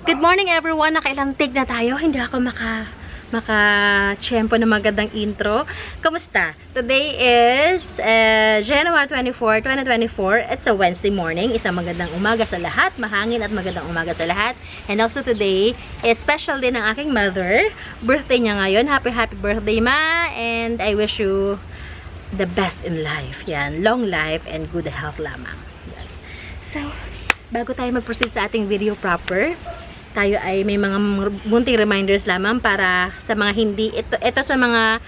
Good morning everyone! Nakailang take na tayo. Hindi ako maka-tiyempo na magandang intro. Kamusta? Today is January 24, 2024. It's a Wednesday morning. Isang magandang umaga sa lahat. Mahangin at magandang umaga sa lahat. And also today is special din ng aking mother. Birthday niya ngayon. Happy birthday, Ma! And I wish you the best in life. Yan. Long life and good health lamang. Yan. So, bago tayo mag-proceed sa ating video proper, tayo ay may mga munting reminders lamang para sa mga hindi, ito sa mga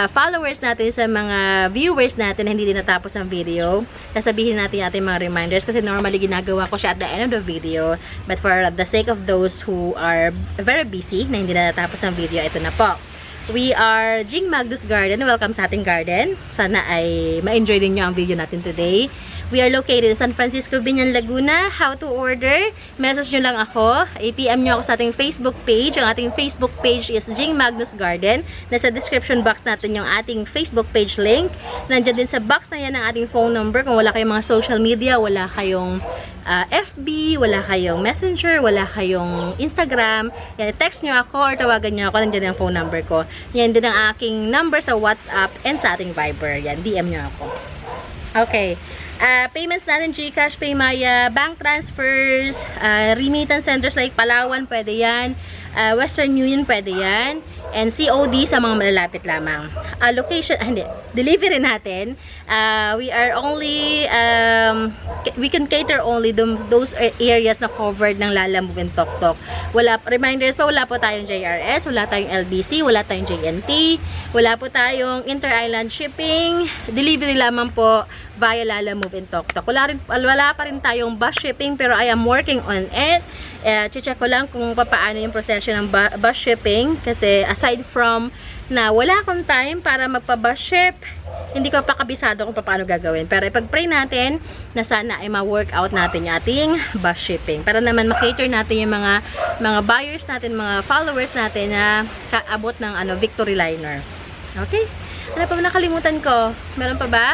followers natin, sa mga viewers natin na hindi din natapos ang video. Sasabihin natin ating mga reminders kasi normally ginagawa ko siya at the end of the video. But for the sake of those who are very busy na hindi na natapos ang video, ito na po. We are Jing Magnus Garden. Welcome sa ating garden. Sana ay ma-enjoy din nyo ang video natin today. We are located in San Francisco, Biñan, Laguna. How to order? Message nyo lang ako. I-PM nyo ako sa ating Facebook page. Ang ating Facebook page is Jing Magnus Garden. Nasa description box natin yung ating Facebook page link. Nandiyan din sa box na yan ang ating phone number. Kung wala kayong mga social media, wala kayong FB, wala kayong Messenger, wala kayong Instagram, yan, text nyo ako or tawagan nyo ako. Nandiyan yung phone number ko. Yan din ang aking number sa WhatsApp and sa ating Viber. Yan, DM nyo ako. Okay. Payments natin, GCash, Paymaya, bank transfers, remittance centers like Palawan, pwede yan. Western Union, pwede yan. And COD sa mga malalapit lamang. Location, delivery natin. We are only, we can cater only those areas na covered ng Lala Move and Tok Tok. Reminders pa, wala po tayong JRS, wala tayong LBC, wala tayong JNT, wala po tayong inter-island shipping. Delivery lamang po via Lala Move and Tok Tok. Wala pa rin tayong bus shipping pero I am working on it. Check ko lang kung paano yung proseso ng bus shipping kasi aside from na wala akong time para magpa-bus ship, hindi ko pa kabisado kung paano gagawin. Pero ipag-pray natin na sana ay ma-workout natin yung ating bus shipping. Para naman ma-cater natin yung mga buyers natin, mga followers natin na kaabot ng Victory Liner. Okay? Ano pa ba nakalimutan ko? Meron pa ba?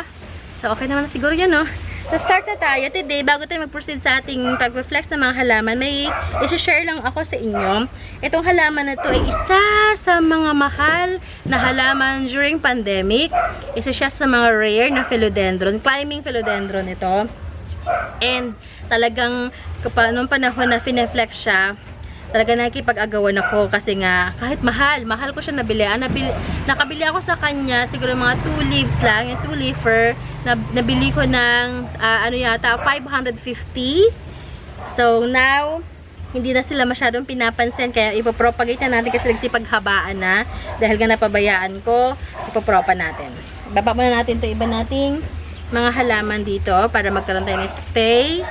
So, okay naman siguro yan, no? Na-start na tayo. Today, bago tayo mag-proceed sa ating pag-reflex ng mga halaman, may isi-share lang ako sa inyo. Itong halaman na to ay isa sa mga mahal na halaman during pandemic. Isa siya sa mga rare na philodendron. Climbing philodendron ito. And talagang noong panahon na fineflex siya, talaga nakikipag-agawan ako kasi nga kahit mahal ko siya nabili. Nakabili ako sa kanya siguro mga 2 leaves lang, yung 2 leafer. Nabili ko ng yata 550. So now hindi na sila masyadong pinapansin kaya ipopropagate na natin kasi nagsipaghabaan na dahil nga napabayaan ko, ipopropa natin. Baba muna natin 'to iba nating mga halaman dito para magkaroon tayo ng space.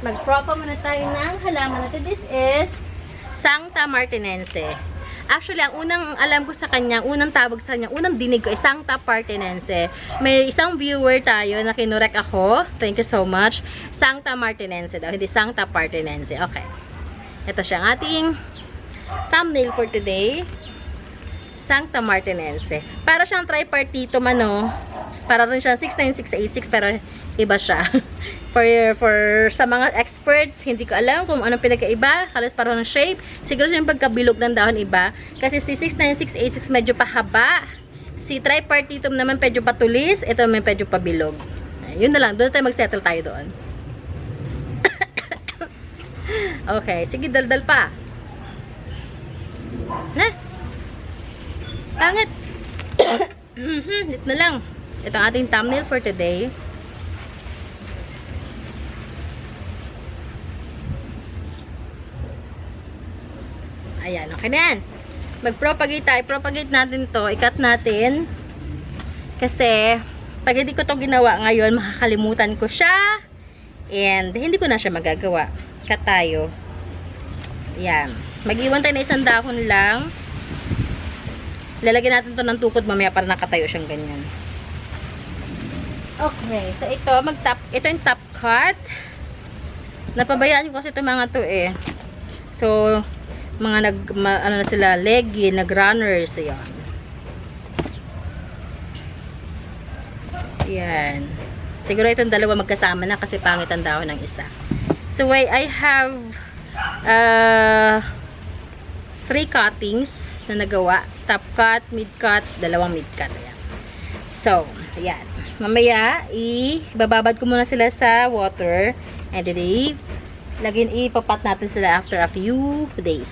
Magpropa muna tayo ng halaman natin. This is Sancta Martinense. Actually, ang unang alam ko sa kanya, unang tawag sa kanya, unang dinig ko ay Sancta Martinense. May isang viewer tayo na kinurek ako. Thank you so much. Sancta Martinense daw, hindi Sancta Martinense. Okay. Ito siya ang ating thumbnail for today. Sancta Martinense. Para siyang tripartito mano. Para rin siyang 69686 pero iba siya. For sa mga experts, hindi ko alam kung anong pinagkaiba. Halos parang ng shape. Siguro siya yung pagkabilog ng dahon iba. Kasi si 69686 medyo pahaba. Si tripartitum naman medyo patulis. Ito naman medyo pabilog. Yun na lang. Doon tayo mag-settle tayo doon. Okay. Sige, daldal pa. Na? Pangit. Dito na lang. Ito ang ating thumbnail for today. Ayan, okay na yan. Mag-propagate tayo. Propagate natin to. Ikat natin. Kasi, pag hindi ko to ginawa ngayon, makakalimutan ko siya. And, hindi ko na siya magagawa. Cut tayo. Ayan. Mag-iwan tayo na isang dahon lang. Lalagyan natin to ng tukod mamaya para nakatayo siyang ganyan. Okay. So, ito yung top cut. Napabayaan ko kasi ito mga to eh. So, mga ano na sila, leggy, nag-runners, ayan. Ayan. Siguro itong dalawa magkasama na kasi pangit ang dahon ng isa. So, I have 3 cuttings na nagawa. Top cut, mid cut, dalawang mid cut. Ayan. So, ayan. Mamaya, ibababad ko muna sila sa water. And then, ipapat natin sila after a few days.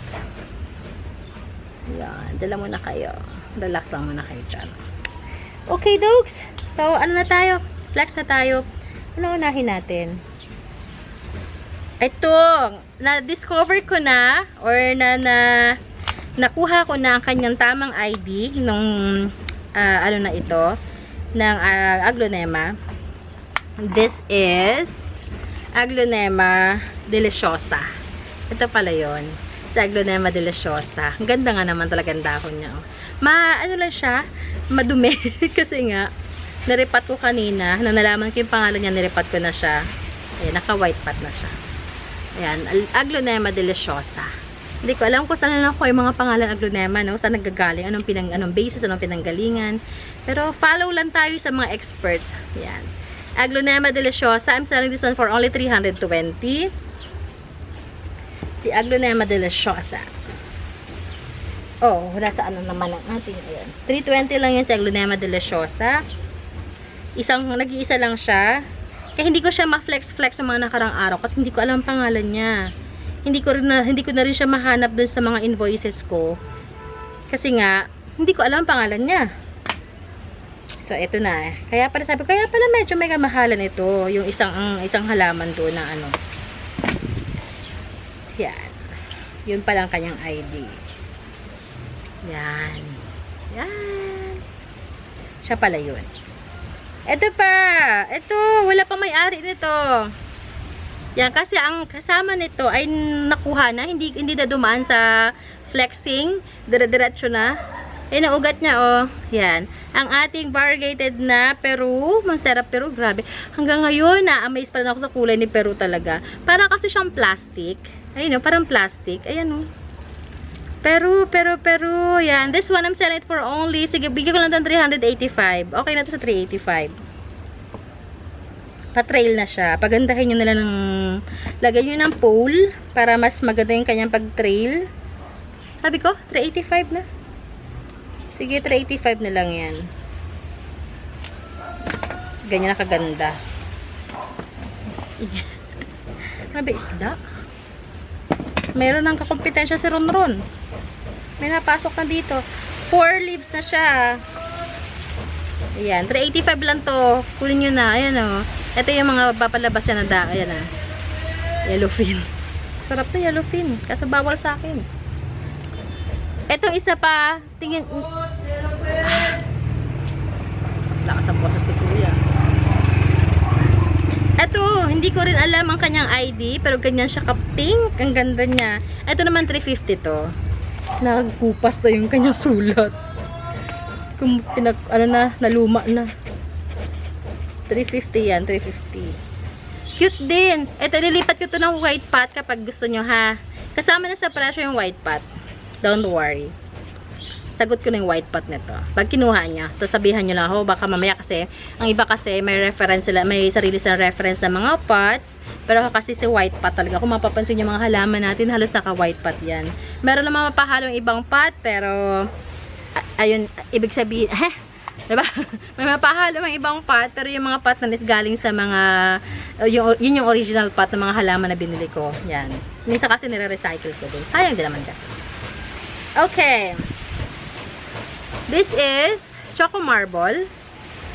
Ayan. Dala muna kayo. Relax lang muna kayo dyan. Okay, dogs. So, ano na tayo? Flex na tayo. Ano unahin natin? Ito, na-discover ko na or nakuha ko na ang kanyang tamang ID nung ano na ito ng Aglonema. This is Aglonema deliciosa. Ito pala yon, sa Aglonema deliciosa. Ang ganda nga naman talaga ang dahon niya. Ano lang siya, madumi kasi nga naripat ko kanina, nang nalaman ko yung pangalan niya, naripat ko na siya. Ayan, naka-white pot na siya. Ayan, Aglonema deliciosa. Hindi ko alam kung saan lang ko yung mga pangalan Aglonema, no? Saan naggagaling, anong basis, anong pinanggalingan. Pero follow lang tayo sa mga experts. Ayan. Aglonema deliciosa. I'm selling this one for only 320. Si Aglonema deliciosa. Oh, wala sa ano naman ang ating. Ayan. 320 lang yun si Aglonema deliciosa. Nag-iisa lang siya. Kaya hindi ko siya ma-flex-flex sa mga nakarang araw kasi hindi ko alam ang pangalan niya. Hindi ko na rin siya mahanap dun sa mga invoices ko. Kasi nga, hindi ko alam ang pangalan niya. So, ito na. Kaya pala sabi ko, kaya pala medyo may kamahalan ito. Yung isang halaman doon na ano. Yan. Yun pala ang kanyang ID. Yan. Yan. Siya pala yun. Ito pa. Ito. Wala pa may-ari nito. Yan. Kasi ang kasama nito ay nakuha na. Hindi na dumaan sa flexing. Dire-diretso na. Ayan ang ugat niya, oh. Yan. Ang ating variegated na Peru. Monstera Peru. Grabe. Hanggang ngayon, na-amaze pa rin ako sa kulay ni Peru talaga. Parang kasi siyang plastic. Ayun, oh. Parang plastic. Ayan, oh. Peru. Yan. This one, I'm selling it for only, sige, bigyan ko lang doon 385. Okay na to sa 385. Pa-trail na siya. Pagandahin nyo nila ng, lagay nyo ng pole para mas maganda yung kanyang pag-trail. Sabi ko, 385 na. Sige, 385 na lang yan. Ganyan na kaganda. Grabe, isda. Meron ng kakompetensya si Ronron. May napasok na dito. 4 leaves na siya. Ayan, 385 lang to. Kunin nyo na. Ayan, o. Ito yung mga papalabas yan na da. Ayan, yellowfin. Sarap to yellowfin. Kaso bawal sa akin. Etong isa pa. Tingin. Lakas ang boses ni Kuya. Ito, hindi ko rin alam ang kanyang ID. Pero ganyan siya ka-pink. Ang ganda niya. Ito naman 350 to. Nagpupas na yung kanyang sulat. Kung naluma na. 350 yan, 350. Cute din. Ito, nilipat ko to ng white pot kapag gusto nyo, ha. Kasama na sa presyo yung white pot. Don't worry. Sagot ko na yung white pot nito. Pag kinuha niya, sasabihan nyo lang ako, baka mamaya kasi, ang iba kasi, may reference sila, may sarili silang reference na mga pots. Pero kasi si white pot talaga. Kung mapapansin yung mga halaman natin, halos naka-white pot yan. Meron naman mapahalong ibang pot, pero, ayun, ibig sabihin, diba? May mapahalo mga ibang pot, pero yung mga pot na is galing sa mga, yun yung original pot ng mga halaman na binili ko. Yan. Minsan kasi nire-recycle ko din. Sayang din naman kasi. Okay. This is Choco Marble.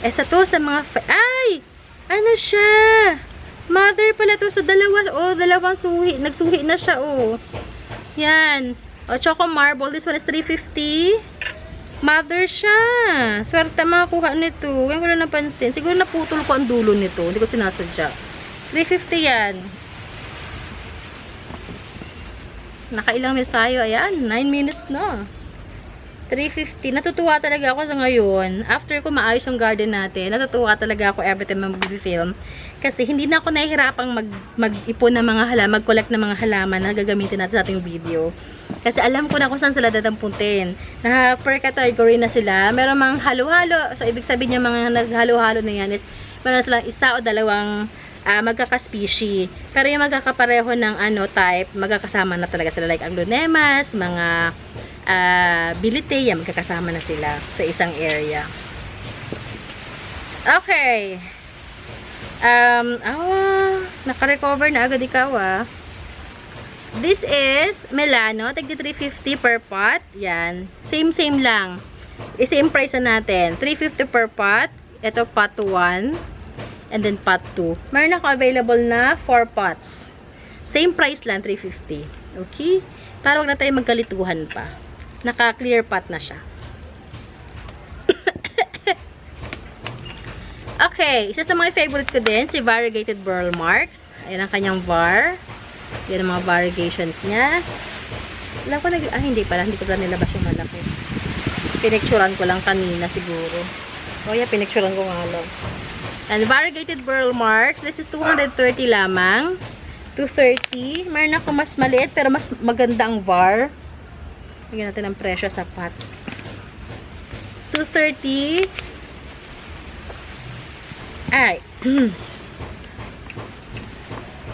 Isa to sa mga, ay! Ano siya? Mother pala to. So, dalawang suhi. Nagsuhi na siya, oh. Yan. Oh, Choco Marble. This one is 350. Mother siya. Swerte makakuha nito. Ngayon ko lang napansin. Siguro naputol ko ang dulo nito. Hindi ko sinasadya. 350 yan. Nakailang minutes tayo. Ayan. 9 minutes na. 350. Natutuwa talaga ako sa ngayon. After ko maayos yung garden natin, natutuwa talaga ako every time mag-film. Kasi hindi na ako nahihirapang mag-ipon ng mga halaman, mag-collect ng mga halaman na gagamitin natin sa ating video. Kasi alam ko na kung saan sila dadampuntin. Per category na sila. Meron mga halo-halo. So, ibig sabihin yung mga naghalo-halo na yan is meron silang isa o dalawang magkaka-species. Pero yung magkakapareho ng type, magkakasama na talaga sila. Like aglonemas, mga bilitay, magkakasama na sila sa isang area. Okay. Naka-recover na agad ikaw This is Melano, tagdi 350 per pot. Yan. Same lang. I-same price na natin. 350 per pot. Ito pot 1. And then pot 2. Meron ako available na 4 pots. Same price lang, 350. Okay? Para wag na tayo magkalituhan pa. Naka-clear pot na siya. Okay. Isa sa mga favorite ko din, si Variegated Burl Marks. Ayan ang kanyang var. Yan ang mga variegations niya. Alam ko hindi pala. Hindi ko pala nilabas yung malaki. Pinicturan ko lang kanina siguro. O yeah, pinicturan ko nga lang. And variegated Burl Marks. This is 230 lamang. 230. Meron ako mas maliit pero mas maganda ang var. Bigyan natin ang presyo sa pot. 230. Ay.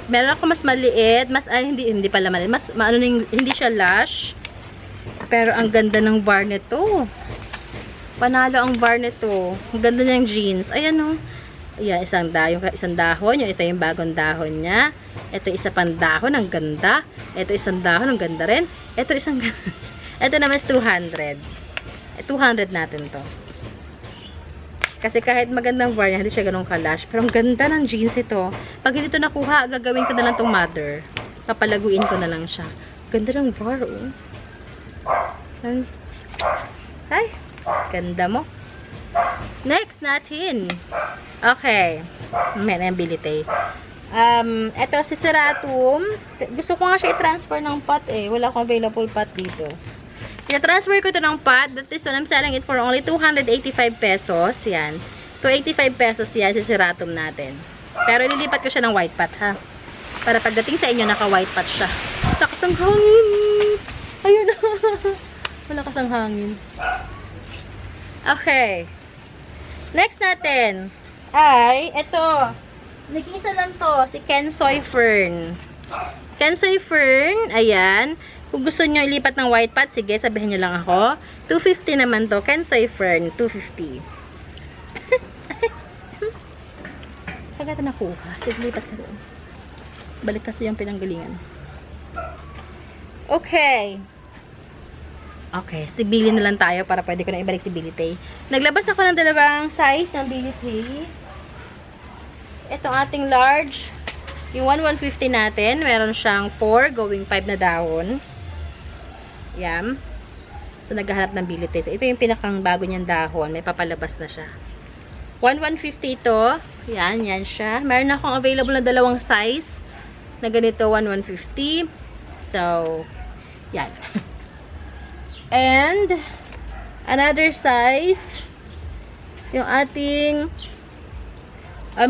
Meron ako mas maliit, hindi pala maliit, hindi siya lush. Pero ang ganda ng var nito. Panalo ang var nito. Ang ganda niyang jeans. Ayan Ayan, isang dahon. Ito yung bagong dahon niya. Ito isa pang dahon, ang ganda. Ito isang dahon, ang ganda rin. Ito naman is 200. 200 natin to. Kasi kahit magandang var niya, hindi siya ganun ka-lush. Pero ang ganda ng jeans ito. Pag hindi ito nakuha, gagawin ko na lang itong mother. Papalaguin ko na lang siya. Ganda ng var, Ay, ganda mo. Next natin. Okay. May nability. Ito si Ceratum. Gusto ko nga siya i-transfer ng pot Wala akong available pot dito. I-transfer ko ito ng pot. That is when I'm selling it for only 285 pesos. Yan. 285 pesos yan si Ceratum natin. Pero ililipat ko siya ng white pot, ha? Para pagdating sa inyo, naka-white pot siya. Lakas ang hangin! Ayun na! Malakas ang hangin. Okay. Next natin ay, ito. Nag-iisa lang to. Si Kensoy Fern. Kensoy Fern, ayan. Kung gusto nyo ilipat ng white pot, sige, sabihin nyo lang ako. 250 naman to. Kensoy Fern, 250. Saan ka nakuha? Sige, lipat ka doon. Balik kasi yung pinanggalingan. Okay. Okay, si Billy na lang tayo para pwede ko na ibalik si Billy Tay. Naglabas ako ng dalawang size ng Billy Tay. Itong ating large. Yung 150 natin, meron siyang 4 going 5 na dahon. Yan. So, naghahanap ng Billy Tay. So, ito yung pinakang bago niyang dahon. May papalabas na siya. 150 ito. Yan, yan siya. Meron akong available na dalawang size na ganito, 150. So, yan. And, another size, yung ating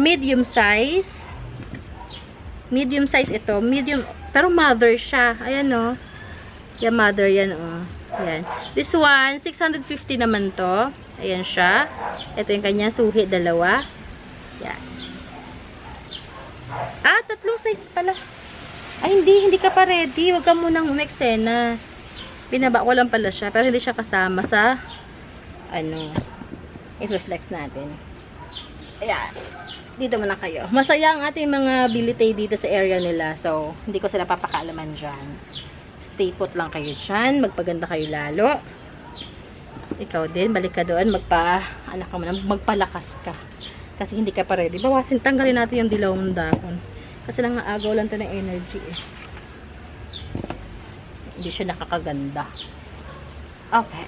medium size. Medium size ito. Medium, pero mother siya. Ayan Yung mother yan Ayan. This one, 650 naman to. Ayan siya. Ito yung kanyang suhi, dalawa. Yan. Tatlong size pala. Ay, hindi ka pa ready. Huwag ka munang umeksena. Binaba ko lang pala siya. Pero hindi siya kasama sa i-reflex natin. Ayan. Dito muna kayo. Masaya ang ating mga bilitay dito sa area nila. So, hindi ko sila papakaalaman dyan. Stay put lang kayo dyan. Magpaganda kayo lalo. Ikaw din. Balik ka doon. Magpalakas ka. Kasi hindi ka pa ready. Bawasin. Tanggalin natin yung dilaw ng dahon. Kasi lang agaw lang ito ng energy Hindi siya nakakaganda. Okay.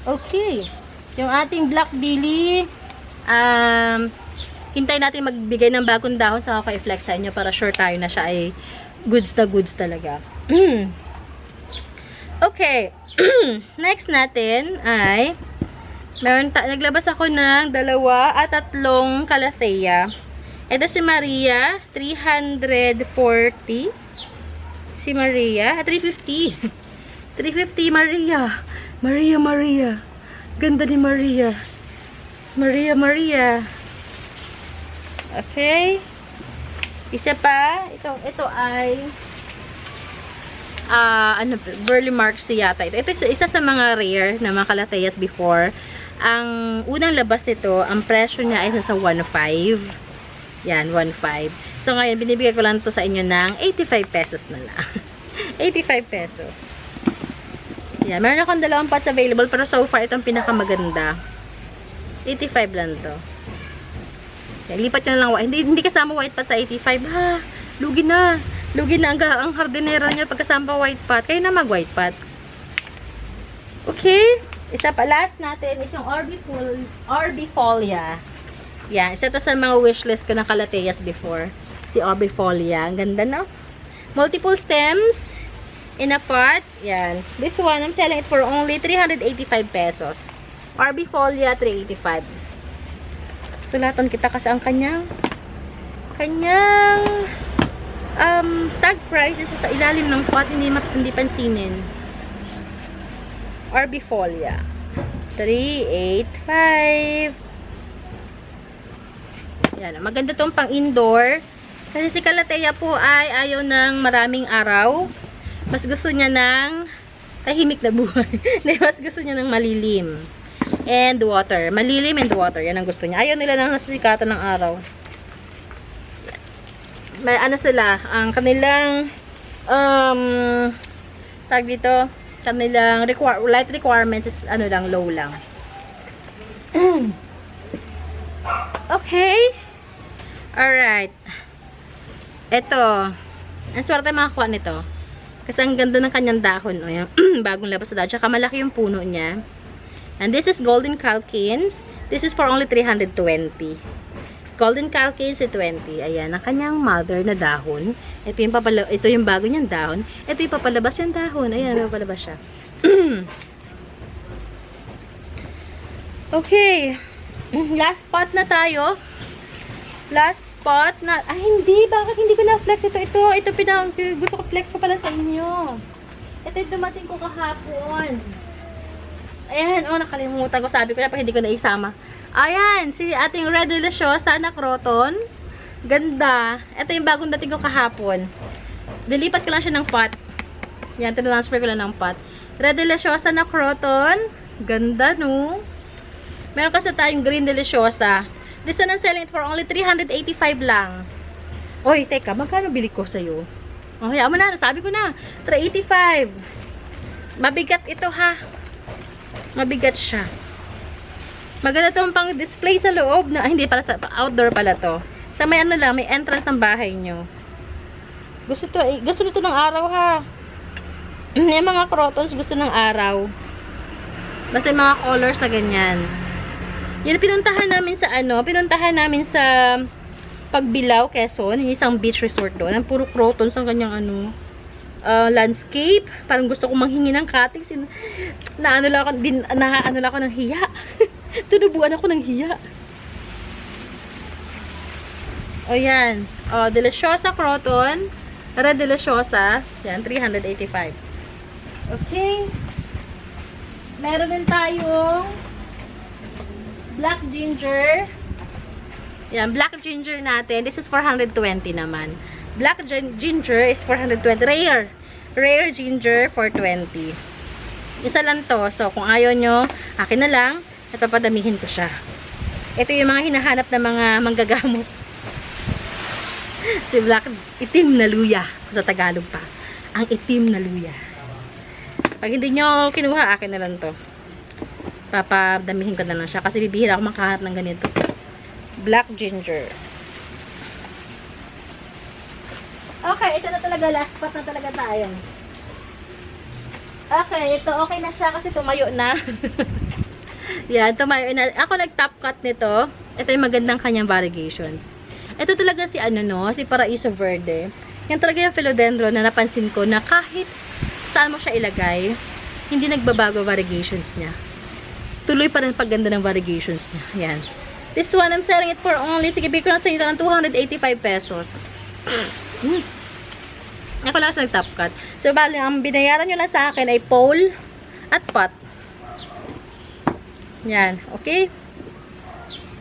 Okay. Yung ating Black Billy, hintay natin magbigay ng bagong dahon sa ako i-flex sa inyo para sure tayo na siya ay goods na goods talaga. Okay. Next natin ay naglabas ako ng 2 at 3 Calathea. Ito si Maria, 340. Si Maria, 350. 350 Maria. Maria. Ganda ni Maria. Maria. Okay. Isa pa, ito ay ano, Burle Marx yata ito. Ito isa sa mga rare na mga Calatayas before. Ang unang labas nito, ang presyo niya ay nasa 1.5. Yan, 1.5. So ngayon, binibigay ko lang to sa inyo ng 85 pesos na lang. 85 pesos. Yan, meron akong dalawang pots available, pero so far itong pinakamaganda. 85 lang to. Yan, lipat nyo na lang. Hindi kasama white pot sa 85. Ha, lugi na. Lugi na ang hardinera niya pagkasama white pot. Kayo na mag white pot. Okay. Isa pa, last natin is yung Orbifolia. Yan, isa to sa mga wishlist ko na Calatayas before. Si Orbifolia. Ang ganda, no? Multiple stems in a pot. Yan. This one, I'm selling it for only 385 pesos. Orbifolia, 385. Sulatan kita kasi ang kanyang tag price is sa ilalim ng pot, hindi pansinin. Orbifolia 385. Yan, maganda tong pang indoor kasi si Calathea po ay ayaw ng maraming araw, mas gusto niya ng tahimik na buhay. Mas gusto niya ng malilim and water, malilim and water, yan ang gusto niya. Ayaw nila ng nasisikatan ng araw. May ano sila, ang kanilang tag dito, kanilang light requirements is ano lang, low lang. Okay. Alright. Ito. Ang swerte makakuha nito. Kasi ang ganda ng kanyang dahon. O, yung bagong labas sa dahon. Tsaka malaki yung puno niya. And this is Golden Calkins. This is for only 320. Golden Calkins, 20. Ayan, ang kanyang mother na dahon. Ito yung bago niyang dahon. Ito yung papalabas yung dahon. Ayan, papalabas siya. Okay. Last pot na tayo. Last pot na... Ay, hindi. Bakit hindi ko na-flex ito? Ito gusto ko flex ko pala sa inyo. Ito yung dumating ko kahapon. Ayan, nakalimutan ko. Sabi ko na, pag hindi ko na isama. Ayan, si ating Red Deliciosa na croton. Ganda. Ito yung bagong dating ko kahapon. Dilipat ko lang siya ng pot. Yan, transfer ko lang ng pot. Red Deliciosa na croton. Ganda, no? Meron kasi tayong Green Deliciosa. This one I'm selling it for only 385 lang. Oy, teka, magkano bili ko sa'yo? Oh, hayaan mo na, sabi ko na. 385. Mabigat ito, ha? Mabigat siya. Maganda itong pang display sa loob na, hindi pala sa outdoor pala to. Sa may ano lang, may entrance ng bahay nyo. Gusto nito ng araw, ha. Yung mga crotons gusto ng araw. Basta yung mga colors na ganyan. Yan pinuntahan namin sa Pagbilao, Quezon, yung isang beach resort doon. Ang puro crotons ang kanyang landscape. Parang gusto ko manghingi ng cuttings. Naano lang ako ng hiya. Tunubuan ako ng hiya. O yan. O, Deliciosa Croton. Red Deliciosa. Yan, 385. Okay. Meron din tayong Black Ginger. Yan, Black Ginger natin. This is 420 naman. Black Ginger is 420. Rare Ginger, 420. Isa lang to. So, kung ayaw nyo, akin na lang. At papadamihin ko siya. Ito yung mga hinahanap na mga manggagamot. Si Black, itim na luya. Sa Tagalog pa. Ang itim na luya. Pag hindi nyo kinuha, akin na lang to. Papadamihin ko na lang siya. Kasi bibihira ako makahanap ng ganito. Black Ginger. Okay, ito na talaga. Last part na talaga tayo. Okay, ito okay na siya kasi tumayo na. Yan, tumayo na. Ako nag-top cut nito. Ito yung magandang kanyang variegations. Ito talaga si si Paraiso Verde. Yan talaga yung philodendron na napansin ko na kahit saan mo siya ilagay, hindi nagbabago variegations niya. Tuloy pa rin pagganda ng variegations niya. Yan. This one, I'm selling it for only, sige, bigyan ko lang sa inyo ng 285 pesos. Ako lang sa nag-top cut. So, bali, ang binayaran nyo lang sa akin ay pole at pot. Yan. Okay?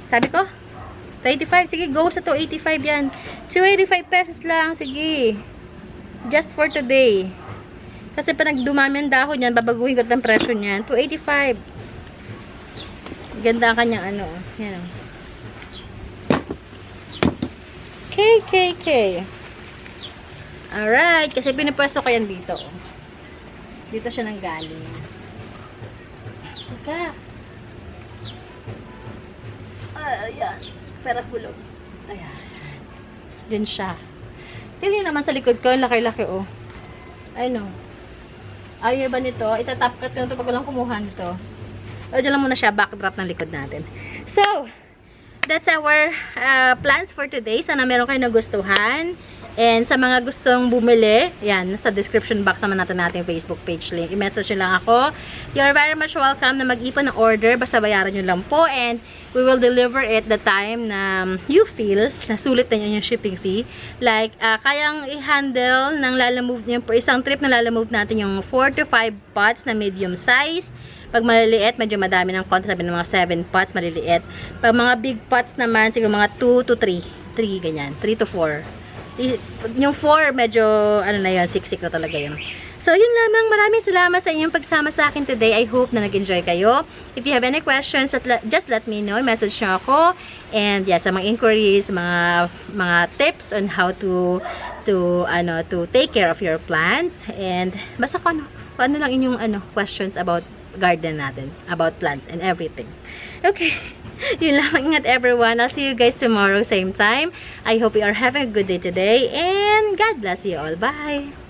Sabi ko? 285. Sige, go sa 285 yan. 285 pesos lang. Sige. Just for today. Kasi pa nagdumami ang dahon yan, babaguhin ko ang presyo niyan. 285. Ganda ang kanyang ano. Yan. KKK. Alright. Kasi pinipwesto ko yan dito. Dito siya nang galing. Teka. Ayan. Pero hulog. Ayan. Diyan siya. Tingnan naman sa likod ko. Ang laki-laki, oh. Ayun, oh. Ayaw ba nito? Itatapkat ko na ito pag walang kumuha nito. O, dyan lang muna siya. Backdrop ng likod natin. So, that's our plans for today. Sana meron kayo nagustuhan. And sa mga gustong bumili, yan, sa description box naman natin Facebook page link. I-message nyo lang ako. You're very much welcome na mag-ipon ng order. Basta bayaran nyo lang po. And we will deliver it the time na you feel na sulit na yun yung shipping fee. Like, kayang i-handle ng lalamove nyo. Per isang trip na lalamove natin yung 4 to 5 pots na medium size. Pag maliliit, medyo madami ng konti. Sabi ng mga 7 pots, maliliit. Pag mga big pots naman, siguro mga 2 to 3. 3, ganyan. 3 to 4. Yung 4, medyo, ano na yun, siksik na talaga yun. So, yun lamang. Maraming salamat sa inyong pagsama sa akin today. I hope na nag-enjoy kayo. If you have any questions, just let me know. Message nyo ako. And, yeah, sa mga inquiries, mga tips on how to take care of your plants. And, basta kung ano lang inyong, questions about garden natin, about plants and everything. Okay. Yun lang. Ingat everyone. I'll see you guys tomorrow, same time. I hope you are having a good day today. And God bless you all. Bye!